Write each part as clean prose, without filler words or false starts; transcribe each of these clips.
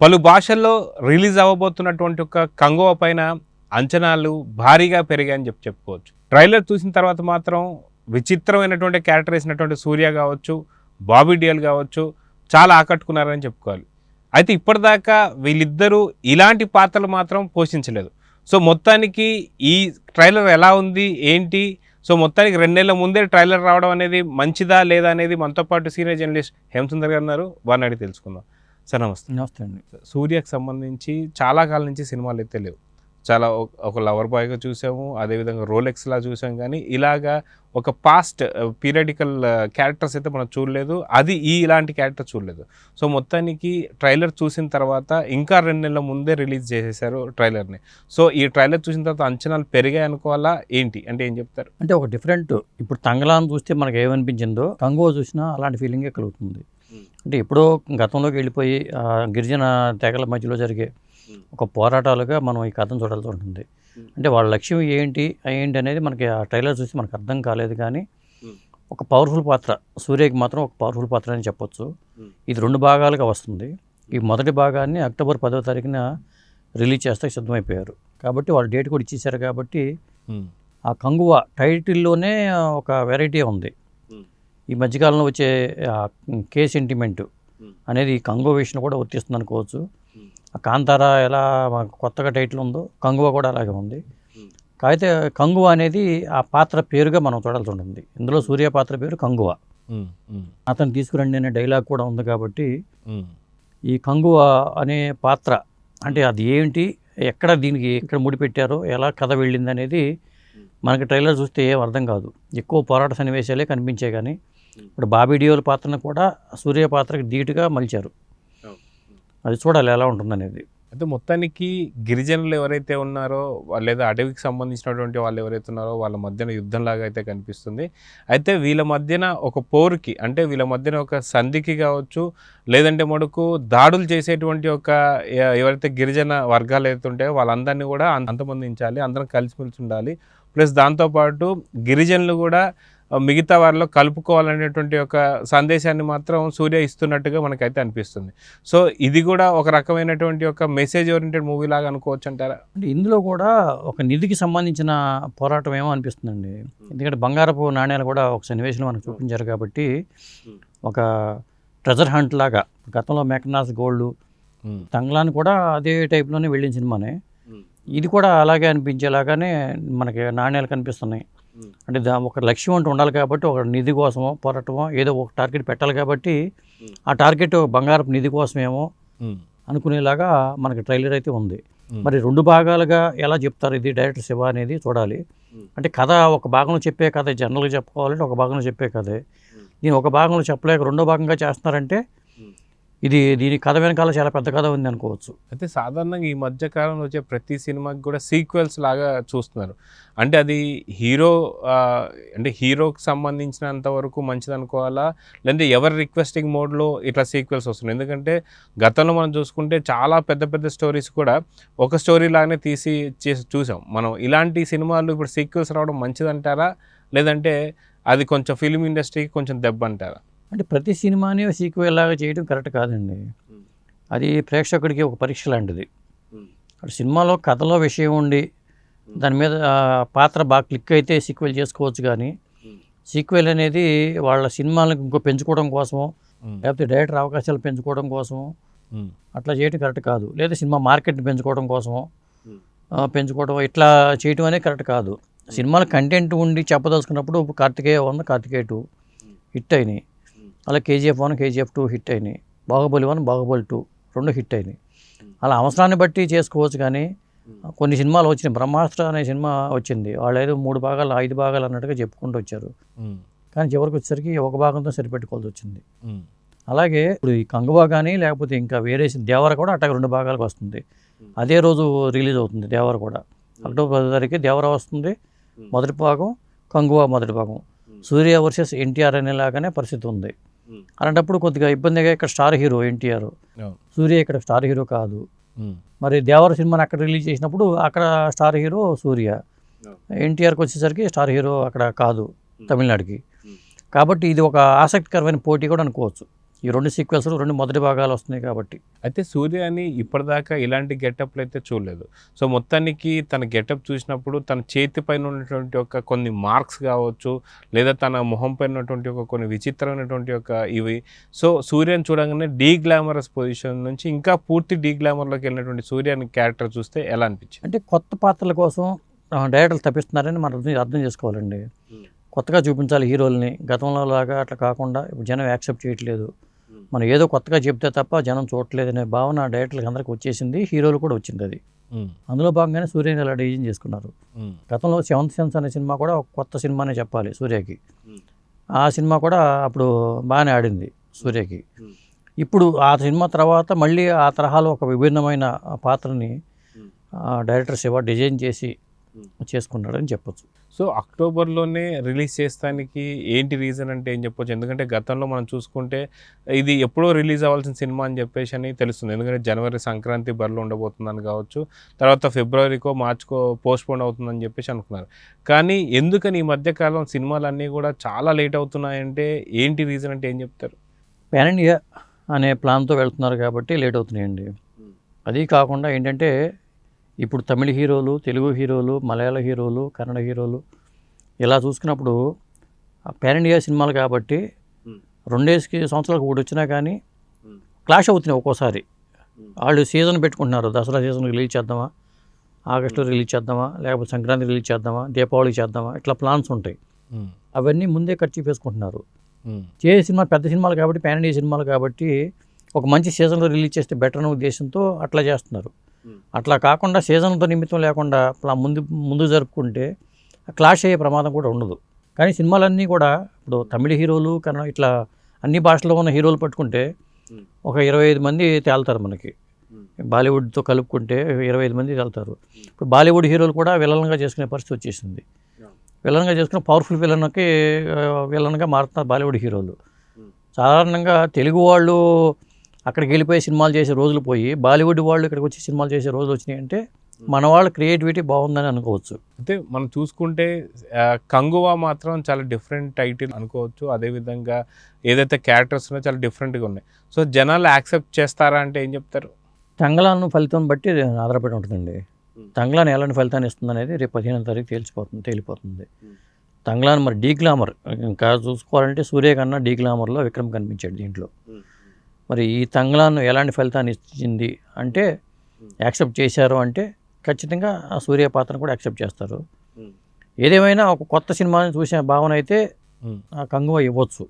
పలు భాషల్లో రిలీజ్ అవ్వబోతున్నటువంటి ఒక కంగువ పైన అంచనాలు భారీగా పెరిగాయని చెప్పుకోవచ్చు. ట్రైలర్ చూసిన తర్వాత మాత్రం విచిత్రమైనటువంటి క్యారెక్టర్ వేసినటువంటి సూర్య కావచ్చు, బాబీ డియోల్ కావచ్చు, చాలా ఆకట్టుకున్నారని చెప్పుకోవాలి. అయితే ఇప్పటిదాకా వీళ్ళిద్దరూ ఇలాంటి పాత్రలు మాత్రం పోషించలేదు. సో మొత్తానికి ఈ ట్రైలర్ ఎలా ఉంది ఏంటి, సో మొత్తానికి 2 నెలల ముందే ట్రైలర్ రావడం అనేది మంచిదా లేదా అనేది మనతో పాటు సీనియర్ జర్నలిస్ట్ హేమసుందర్ గారు ఉన్నారు. వారిని అడిగి తెలుసుకుందాం. సార్ నమస్తే. నమస్తే అండి. సూర్యకి సంబంధించి చాలా కాలం నుంచి సినిమాలు అయితే లేవు. చాలా ఒక లవర్ బాయ్గా చూసాము, అదేవిధంగా రోలెక్స్లా చూసాం, కానీ ఇలాగా ఒక పాస్ట్ పీరియడికల్ క్యారెక్టర్స్ అయితే మనం చూడలేదు. అది ఇలాంటి క్యారెక్టర్ చూడలేదు. సో మొత్తానికి ట్రైలర్ చూసిన తర్వాత ఇంకా 2 నెలల ముందే రిలీజ్ చేసేసారు ట్రైలర్ని. సో ఈ ట్రైలర్ చూసిన తర్వాత అంచనాలు పెరిగాయి అనుకోవాలా ఏంటి, అంటే ఏం చెప్తారు? అంటే ఒక డిఫరెంట్, ఇప్పుడు తంగలాన్ని చూస్తే మనకు ఏమనిపించిందో కంగువ చూసినా అలాంటి ఫీలింగే కలుగుతుంది. అంటే ఎప్పుడో గతంలోకి వెళ్ళిపోయి గిరిజన తెగల మధ్యలో జరిగే ఒక పోరాటాలుగా మనం ఈ కథను చూడాల్సి ఉంటుంది. అంటే వాళ్ళ లక్ష్యం ఏంటి అనేది మనకి ఆ ట్రైలర్ చూసి మనకు అర్థం కాలేదు. కానీ ఒక పవర్ఫుల్ పాత్ర, సూర్యకి మాత్రం ఒక పవర్ఫుల్ పాత్ర అని చెప్పొచ్చు. ఇది 2 భాగాలుగా వస్తుంది. ఈ మొదటి భాగాన్ని అక్టోబర్ 10వ తారీఖున రిలీజ్ చేస్తే సిద్ధమైపోయారు. కాబట్టి వాళ్ళు డేట్ కూడా ఇచ్చేసారు. కాబట్టి ఆ కంగువ టైటిల్లోనే ఒక వెరైటీ ఉంది. ఈ మధ్యకాలంలో వచ్చే కే సెంటిమెంట్ అనేది కంగువ విషయం కూడా వర్తిస్తుంది అనుకోవచ్చు. కాంతారా ఎలా కొత్తగా టైటిల్ ఉందో కంగువ కూడా అలాగే ఉంది. కాకపోతే కంగువ అనేది ఆ పాత్ర పేరుగా మనం చూడాల్సి ఉంటుంది. ఇందులో సూర్య పాత్ర పేరు కంగువ. అతను తీసుకురండి అనే డైలాగ్ కూడా ఉంది. కాబట్టి ఈ కంగువ అనే పాత్ర అంటే అది ఏంటి, దీనికి ఎక్కడ ముడిపెట్టారో, ఎలా కథ వెళ్ళింది అనేది మనకి ట్రైలర్ చూస్తే ఏం అర్థం కాదు. ఎక్కువ పోరాట సన్నివేశాలే కనిపించాయి. కానీ ఇప్పుడు బాబీ డియోల్ పాత్రను కూడా సూర్య పాత్రకి ధీటుగా మలిచారు. అది చూడాలి ఎలా ఉంటుందనేది. అయితే మొత్తానికి గిరిజనులు ఎవరైతే ఉన్నారో లేదా అడవికి సంబంధించినటువంటి వాళ్ళు ఎవరైతే ఉన్నారో వాళ్ళ మధ్యన యుద్ధంలాగా అయితే కనిపిస్తుంది. అయితే వీళ్ళ మధ్యన ఒక పోరుకి, అంటే వీళ్ళ మధ్యన ఒక సంధికి కావచ్చు, లేదంటే మటుకు దాడులు చేసేటువంటి ఒక ఎవరైతే గిరిజన వర్గాలు అయితే ఉంటాయో వాళ్ళందరినీ కూడా అంతమొందించాలి, అందరం కలిసిమెలిసి ఉండాలి. ప్లస్ దాంతోపాటు గిరిజనులు కూడా మిగతా వారిలో కలుపుకోవాలనేటువంటి ఒక సందేశాన్ని మాత్రం సూర్య ఇస్తున్నట్టుగా మనకైతే అనిపిస్తుంది. సో ఇది కూడా ఒక రకమైనటువంటి ఒక మెసేజ్ ఓరియంటెడ్ మూవీ లాగా అనుకోవచ్చు అంటారా? అంటే ఇందులో కూడా ఒక నిధికి సంబంధించిన పోరాటం ఏమో అనిపిస్తుందండి. ఎందుకంటే బంగారపు నాణ్యాలు కూడా ఒక సన్నివేశంలో మనకు చూపించారు. కాబట్టి ఒక ట్రెజర్ హంట్ లాగా, గతంలో మెకనాస్ గోల్డ్, తంగ్లాన్ కూడా అదే టైప్లోనే వెళ్ళిన సినిమానే. ఇది కూడా అలాగే అనిపించేలాగానే మనకి నాణ్యాలు కనిపిస్తున్నాయి. అంటే ఒక లక్ష్యం అంటూ ఉండాలి. కాబట్టి ఒక నిధి కోసమో పోరాటమో ఏదో ఒక టార్గెట్ పెట్టాలి. కాబట్టి ఆ టార్గెట్ బంగారపు నిధి కోసమేమో అనుకునేలాగా మనకి ట్రైలర్ అయితే ఉంది. మరి 2 భాగాలుగా ఎలా చెప్తారు ఇది డైరెక్టర్ శివ అనేది చూడాలి. అంటే కథ ఒక భాగంలో చెప్పే కథ జనరల్గా చెప్పుకోవాలంటే ఒక భాగంలో చెప్పే కథే. దీని ఒక భాగంలో చెప్పలేక 2వ భాగంగా చేస్తున్నారంటే దీని కథ వెనకాల చాలా పెద్ద కథ ఉంది అనుకోవచ్చు. అయితే సాధారణంగా ఈ మధ్యకాలంలో వచ్చే ప్రతి సినిమాకి కూడా సీక్వెల్స్ లాగా చూస్తున్నారు. అంటే అది హీరోకి సంబంధించినంత వరకు మంచిది అనుకోవాలా, లేదంటే ఎవరి రిక్వెస్టింగ్ మోడ్లో ఇట్లా సీక్వెల్స్ వస్తున్నాయి? ఎందుకంటే గతంలో మనం చూసుకుంటే చాలా పెద్ద పెద్ద స్టోరీస్ కూడా ఒక స్టోరీ లాగానే చూసాం మనం. ఇలాంటి సినిమాలు ఇప్పుడు సీక్వెల్స్ రావడం మంచిదంటారా, లేదంటే అది కొంచెం ఫిల్మ్ ఇండస్ట్రీకి కొంచెం దెబ్బ అంటారా? అంటే ప్రతి సినిమాని సీక్వెల్ లాగా చేయడం కరెక్ట్ కాదండి. అది ప్రేక్షకుడికి ఒక పరీక్ష లాంటిది. సినిమాలో కథలో విషయం ఉండి దాని మీద పాత్ర బాగా క్లిక్ అయితే సీక్వెల్ చేసుకోవచ్చు. కానీ సీక్వెల్ అనేది వాళ్ళ సినిమాలకు ఇంకో పెంచుకోవడం కోసమో, లేకపోతే డైరెక్టర్ అవకాశాలు పెంచుకోవడం కోసమో అట్లా చేయడం కరెక్ట్ కాదు. లేదా సినిమా మార్కెట్ని పెంచుకోవడం కోసమో పెంచుకోవడం ఇట్లా చేయడం అనేది కరెక్ట్ కాదు. సినిమాలో కంటెంట్ ఉండి చెప్పదలుచుకున్నప్పుడు కార్తికేయ 1, కార్తికేయ 2 హిట్ అయినాయి. అలా KGF 1, KGF 2 హిట్ అయినాయి. బాహుబలి 1, బాహుబలి 2 2 హిట్ అయినాయి. అలా అవసరాన్ని బట్టి చేసుకోవచ్చు. కానీ కొన్ని సినిమాలు వచ్చినాయి. బ్రహ్మాస్త్ర అనే సినిమా వచ్చింది, వాళ్ళు ఏదో 3 భాగాలు 5 భాగాలు అన్నట్టుగా చెప్పుకుంటూ వచ్చారు. కానీ చివరికి వచ్చేసరికి ఒక భాగంతో సరిపెట్టుకోవాల్సి వచ్చింది. అలాగే ఇప్పుడు ఈ కంగువ కానీ లేకపోతే ఇంకా వేరే దేవర కూడా అట్టగా 2 భాగాలకు వస్తుంది. అదే రోజు రిలీజ్ అవుతుంది దేవర కూడా. అక్టోబర్ 10వ తారీఖు దేవర వస్తుంది. మొదటి భాగం కంగువ మొదటి భాగం. సూర్య వర్సెస్ ఎన్టీఆర్ అనేలాగానే పరిస్థితి ఉంది. అలాంటప్పుడు కొద్దిగా ఇబ్బందిగా ఇక్కడ స్టార్ హీరో ఎన్టీఆర్, సూర్య ఇక్కడ స్టార్ హీరో కాదు. మరి దేవర సినిమాని అక్కడ రిలీజ్ చేసినప్పుడు అక్కడ స్టార్ హీరో సూర్య, ఎన్టీఆర్కి వచ్చేసరికి స్టార్ హీరో అక్కడ కాదు తమిళనాడుకి. కాబట్టి ఇది ఒక ఆసక్తికరమైన పోటీ కూడా అనుకోవచ్చు. ఈ 2 సీక్వెల్స్ 2 మొదటి భాగాలు వస్తున్నాయి కాబట్టి. అయితే సూర్యని ఇప్పటిదాకా ఇలాంటి గెటప్లు అయితే చూడలేదు. సో మొత్తానికి తన గెటప్ చూసినప్పుడు తన చేతి పైన ఉన్నటువంటి ఒక కొన్ని మార్క్స్ కావచ్చు, లేదా తన మొహం పైన ఉన్నటువంటి ఒక కొన్ని విచిత్రమైనటువంటి ఒక ఇవి. సో సూర్యని చూడగానే గ్లామరస్ పొజిషన్ నుంచి ఇంకా పూర్తి గ్లామర్లోకి వెళ్ళినటువంటి సూర్యని క్యారెక్టర్ చూస్తే ఎలా అనిపించింది? అంటే కొత్త పాత్రల కోసం డైరెక్టర్లు తప్పిస్తున్నారని మనం అర్థం చేసుకోవాలండి. కొత్తగా చూపించాలి హీరోల్ని. గతంలో లాగా అట్లా కాకుండా ఇప్పుడు జనం యాక్సెప్ట్ చేయట్లేదు. మనం ఏదో కొత్తగా చెప్తే తప్ప జనం చూడట్లేదనే భావన డైరెక్టర్లకు అందరికి వచ్చేసింది, హీరోలు కూడా వచ్చింది అది. అందులో భాగంగానే సూర్యని ఇలా డిజైన్ చేసుకున్నారు. గతంలో 7th సెన్స్ అనే సినిమా కూడా ఒక కొత్త సినిమానే చెప్పాలి సూర్యకి. ఆ సినిమా కూడా అప్పుడు బాగానే ఆడింది సూర్యకి. ఇప్పుడు ఆ సినిమా తర్వాత మళ్ళీ ఆ తరహాలో ఒక విభిన్నమైన పాత్రని డైరెక్టర్ శివ డిజైన్ చేసి చేసుకున్నాడని చెప్పొచ్చు. సో అక్టోబర్లోనే రిలీజ్ చేస్తానికి ఏంటి రీజన్ అంటే ఏం చెప్పొచ్చు? ఎందుకంటే గతంలో మనం చూసుకుంటే ఇది ఎప్పుడో రిలీజ్ అవ్వాల్సిన సినిమా అని చెప్పేసి అని తెలుస్తుంది. ఎందుకంటే జనవరి సంక్రాంతి బరిలో ఉండబోతుందని కావచ్చు, తర్వాత ఫిబ్రవరికో మార్చుకో పోస్ట్పోన్ అవుతుందని చెప్పేసి అనుకున్నారు. కానీ ఎందుకని ఈ మధ్యకాలం సినిమాలన్నీ కూడా చాలా లేట్ అవుతున్నాయంటే ఏంటి రీజన్ అంటే ఏం చెప్తారు? పాన్ ఇండియా అనే ప్లాన్తో వెళ్తున్నారు కాబట్టి లేట్ అవుతున్నాయండి. అది కాకుండా ఏంటంటే ఇప్పుడు తమిళ హీరోలు, తెలుగు హీరోలు, మలయాళ హీరోలు, కన్నడ హీరోలు ఇలా చూసుకున్నప్పుడు పాన్ ఇండియా సినిమాలు కాబట్టి 2 సంవత్సరాలకు ఒకటి వచ్చినా కానీ క్లాష్ అవుతున్నాయి ఒక్కోసారి. వాళ్ళు సీజన్ పెట్టుకుంటున్నారు. దసరా సీజన్ రిలీజ్ చేద్దామా, ఆగస్టులో రిలీజ్ చేద్దామా, లేకపోతే సంక్రాంతి రిలీజ్ చేద్దామా, దీపావళికి చేద్దామా, ఇట్లా ప్లాన్స్ ఉంటాయి. అవన్నీ ముందే ఖర్చు చేసుకుంటున్నారు. సినిమా పెద్ద సినిమాలు కాబట్టి, పాన్ ఇండియా సినిమాలు కాబట్టి ఒక మంచి సీజన్లో రిలీజ్ చేస్తే బెటర్ అనే ఉద్దేశంతో అట్లా చేస్తున్నారు. అట్లా కాకుండా సీజన్తో నిమిత్తం లేకుండా ముందు జరుపుకుంటే క్లాష్ అయ్యే ప్రమాదం కూడా ఉండదు. కానీ సినిమాలన్నీ కూడా ఇప్పుడు తమిళ హీరోలు, కన్నడ ఇట్లా అన్ని భాషల్లో ఉన్న హీరోలు పట్టుకుంటే ఒక 25 మంది తేలుతారు మనకి. బాలీవుడ్తో కలుపుకుంటే 25 మంది తేలుతారు. ఇప్పుడు బాలీవుడ్ హీరోలు కూడా విలన్గా చేసుకునే పరిస్థితి వచ్చేసింది. విలన్గా చేసుకుని పవర్ఫుల్ విలన్గా మారుతున్నారు బాలీవుడ్ హీరోలు. సాధారణంగా తెలుగు వాళ్ళు అక్కడికి వెళ్ళిపోయి సినిమాలు చేసే రోజులు పోయి బాలీవుడ్ వాళ్ళు ఇక్కడికి వచ్చి సినిమాలు చేసే రోజులు వచ్చినాయి అంటే మన వాళ్ళ క్రియేటివిటీ బాగుందని అనుకోవచ్చు. అయితే మనం చూసుకుంటే కంగువా మాత్రం చాలా డిఫరెంట్ టైటిల్ అనుకోవచ్చు. అదేవిధంగా ఏదైతే క్యారెక్టర్స్ ఉన్నాయో చాలా డిఫరెంట్గా ఉన్నాయి. సో జనాలు యాక్సెప్ట్ చేస్తారా అంటే ఏం చెప్తారు? తంగళాన్ ఫలితం బట్టి ఆధారపడి ఉంటుందండి. తంగళాన్ ఎలాంటి ఫలితాన్ని ఇస్తుంది అనేది రేపు 15వ తారీఖు తేలిపోతుంది. తంగళాన్ మరి గ్లామర్ ఇంకా చూసుకోవాలంటే సూర్య కన్నా గ్లామర్లో విక్రమ్ కనిపించాడు దీంట్లో. మరి ఈ తంగళాన్ ఎలాంటి ఫలితాన్ని ఇచ్చింది అంటే యాక్సెప్ట్ చేశారు అంటే ఖచ్చితంగా ఆ సూర్య పాత్రను కూడా యాక్సెప్ట్ చేస్తారు. ఏదేమైనా ఒక కొత్త సినిమాని చూసే భావన అయితే ఆ కంగువ ఇవ్వచ్చు.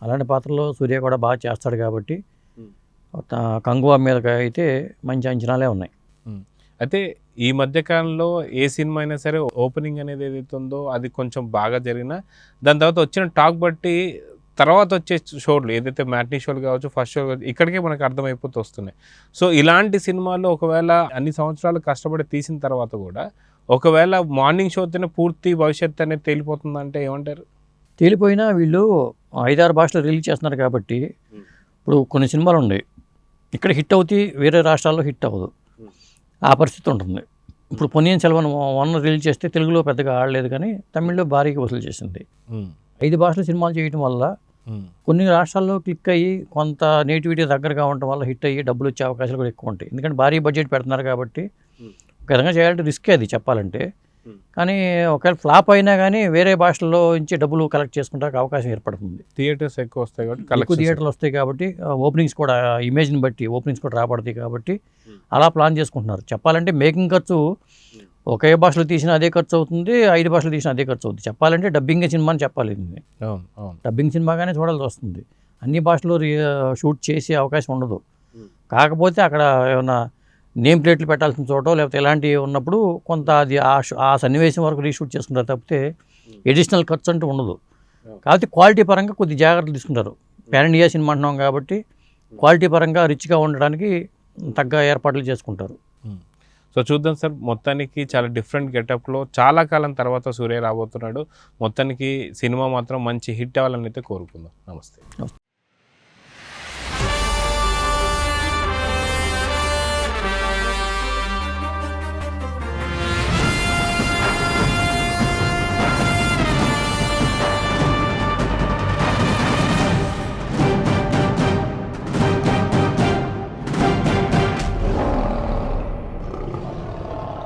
అలాంటి పాత్రలో సూర్య కూడా బాగా చేస్తాడు కాబట్టి కంగువ మీద అయితే మంచి అంచనాలే ఉన్నాయి. అయితే ఈ మధ్యకాలంలో ఏ సినిమా అయినా సరే ఓపెనింగ్ అనేది ఏదైతే ఉందో అది కొంచెం బాగా జరిగినా దాని తర్వాత వచ్చిన టాక్ బట్టి తర్వాత వచ్చే షోలు ఏదైతే మ్యాట్నీ షోలు కావచ్చు, ఫస్ట్ షో కావచ్చు, ఇక్కడికే మనకు అర్థమైపోతూ వస్తున్నాయి. సో ఇలాంటి సినిమాల్లో ఒకవేళ అన్ని సంవత్సరాలు కష్టపడి తీసిన తర్వాత కూడా ఒకవేళ మార్నింగ్ షోతోనే పూర్తి భవిష్యత్తు అనేది తేలిపోతుందంటే ఏమంటారు? తేలిపోయినా వీళ్ళు 5-6 భాషలు రిలీజ్ చేస్తున్నారు కాబట్టి ఇప్పుడు కొన్ని సినిమాలు ఉన్నాయి ఇక్కడ హిట్ అవుతాయి, వేరే రాష్ట్రాల్లో హిట్ అవ్వదు, ఆ పరిస్థితి ఉంటుంది. ఇప్పుడు పొన్నియిన్ సెల్వన్ 1 రిలీజ్ చేస్తే తెలుగులో పెద్దగా ఆడలేదు కానీ తమిళ్లో భారీగా వసూలు చేసింది. 5 భాషల సినిమాలు చేయడం వల్ల కొన్ని రాష్ట్రాల్లో క్లిక్ అయ్యి కొంత నేటివిటీ దగ్గరగా ఉండటం వల్ల హిట్ అయ్యి డబ్బులు వచ్చే అవకాశాలు కూడా ఎక్కువ ఉంటాయి. ఎందుకంటే భారీ బడ్జెట్ పెడుతున్నారు కాబట్టి ఒక విధంగా చేయాలంటే రిస్కే అది చెప్పాలంటే. కానీ ఒకవేళ ఫ్లాప్ అయినా కానీ వేరే భాషల్లో నుంచి డబ్బులు కలెక్ట్ చేసుకుంటానికి అవకాశం ఏర్పడుతుంది. థియేటర్స్ ఎక్కువ వస్తాయి కాబట్టి ఎక్కువ థియేటర్లు వస్తాయి కాబట్టి ఓపెనింగ్స్ కూడా ఇమేజ్ని బట్టి ఓపెనింగ్స్ కూడా రాబడతాయి కాబట్టి అలా ప్లాన్ చేసుకుంటున్నారు. చెప్పాలంటే మేకింగ్ ఖర్చు ఒకే భాషలో తీసినా అదే ఖర్చు అవుతుంది, 5 భాషలు తీసినా అదే ఖర్చు అవుతుంది. చెప్పాలంటే డబ్బింగ్ సినిమా అని చెప్పాలి. డబ్బింగ్ సినిమాగానే చూడాల్సి వస్తుంది. అన్ని భాషలో షూట్ చేసే అవకాశం ఉండదు. కాకపోతే అక్కడ ఏమైనా నేమ్ ప్లేట్లు పెట్టాల్సిన చోట లేకపోతే ఇలాంటివి ఉన్నప్పుడు కొంత అది ఆ సన్నివేశం వరకు రీషూట్ చేసుకుంటారు తప్పితే ఎడిషనల్ ఖర్చు అంటూ ఉండదు. కాబట్టి క్వాలిటీ పరంగా కొద్ది జాగ్రత్తలు తీసుకుంటారు. పాన్ ఇండియా సినిమా అంటున్నాం కాబట్టి క్వాలిటీ పరంగా రిచ్గా ఉండడానికి తగ్గ ఏర్పాట్లు చేసుకుంటారు. సో చూద్దాం సార్, మొత్తానికి చాలా డిఫరెంట్ గెటప్లో చాలా కాలం తర్వాత సూర్య రాబోతున్నాడు. మొత్తానికి సినిమా మాత్రం మంచి హిట్ అవ్వాలని అయితే కోరుకుందాం. నమస్తే.